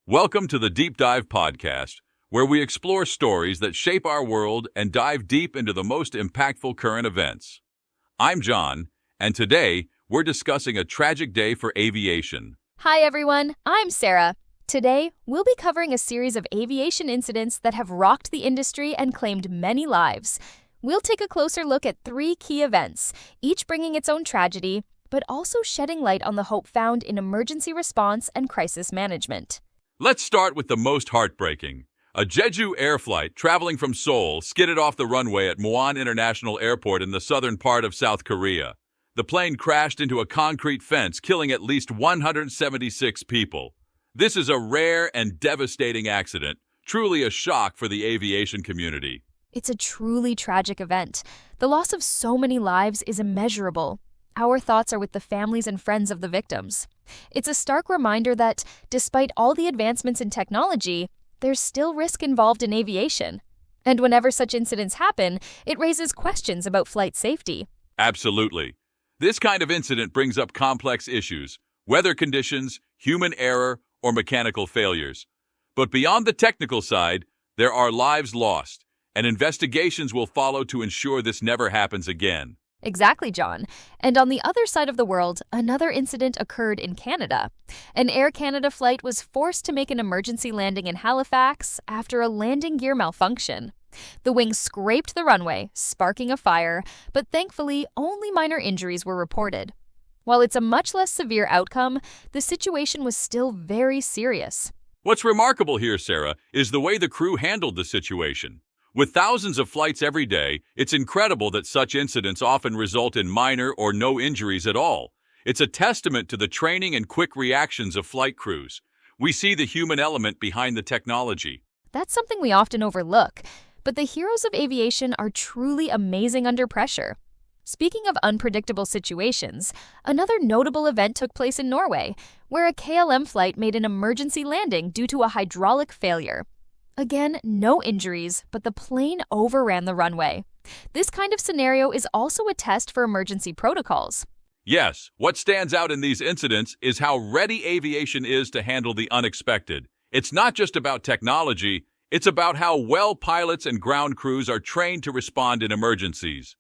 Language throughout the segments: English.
Welcome to the Deep Dive Podcast, where we explore stories that shape our world and dive deep into the most impactful current events. I'm John, and today we're discussing a tragic day for aviation. Hi everyone, I'm Sarah. Today, we'll be covering a series of aviation incidents that have rocked the industry and claimed many lives. We'll take a closer look at 3 key events, each bringing its own tragedy, but also shedding light on the hope found in emergency response and crisis management. Let's start with the most heartbreaking. A Jeju Air flight traveling from Seoul skidded off the runway at Muan International Airport in the southern part of South Korea. The plane crashed into a concrete fence, killing at least 176 people. This is a rare and devastating accident, truly a shock for the aviation community. It's a truly tragic event. The loss of so many lives is immeasurable. Our thoughts are with the families and friends of the victims. It's a stark reminder that, despite all the advancements in technology, there's still risk involved in aviation. And whenever such incidents happen, it raises questions about flight safety. Absolutely. This kind of incident brings up complex issues, weather conditions, human error, or mechanical failures. But beyond the technical side, there are lives lost, and investigations will follow to ensure this never happens again. Exactly, John. And on the other side of the world, another incident occurred in Canada. An Air Canada flight was forced to make an emergency landing in Halifax after a landing gear malfunction. The wing scraped the runway, sparking a fire, but thankfully only minor injuries were reported. While it's a much less severe outcome, the situation was still very serious. What's remarkable here, Sarah, is the way the crew handled the situation. With thousands of flights every day, it's incredible that such incidents often result in minor or no injuries at all. It's a testament to the training and quick reactions of flight crews. We see the human element behind the technology. That's something we often overlook, but the heroes of aviation are truly amazing under pressure. Speaking of unpredictable situations, another notable event took place in Norway, where a KLM flight made an emergency landing due to a hydraulic failure. Again, no injuries, but the plane overran the runway. This kind of scenario is also a test for emergency protocols. Yes, what stands out in these incidents is how ready aviation is to handle the unexpected. It's not just about technology, it's about how well pilots and ground crews are trained to respond in emergencies.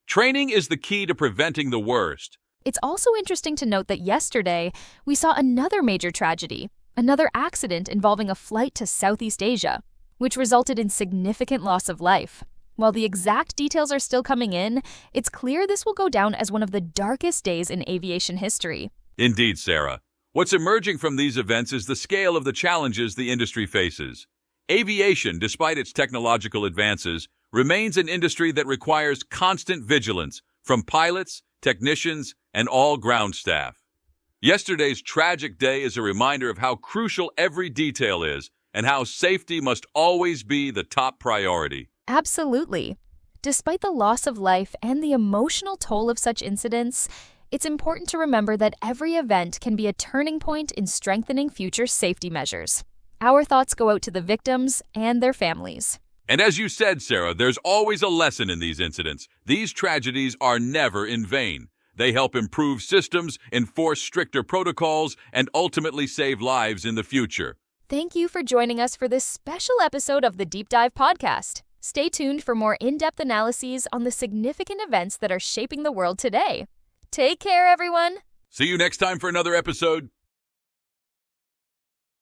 Training is the key to preventing the worst. It's also interesting to note that yesterday, we saw another major tragedy. Another accident involving a flight to Southeast Asia, which resulted in significant loss of life. While the exact details are still coming in, it's clear this will go down as one of the darkest days in aviation history. Indeed, Sarah. What's emerging from these events is the scale of the challenges the industry faces. Aviation, despite its technological advances, remains an industry that requires constant vigilance from pilots, technicians, and all ground staff. Yesterday's tragic day is a reminder of how crucial every detail is and how safety must always be the top priority. Absolutely. Despite the loss of life and the emotional toll of such incidents, it's important to remember that every event can be a turning point in strengthening future safety measures. Our thoughts go out to the victims and their families. And as you said, Sarah, there's always a lesson in these incidents. These tragedies are never in vain. They help improve systems, enforce stricter protocols, and ultimately save lives in the future. Thank you for joining us for this special episode of the Deep Dive Podcast. Stay tuned for more in-depth analyses on the significant events that are shaping the world today. Take care, everyone. See you next time for another episode.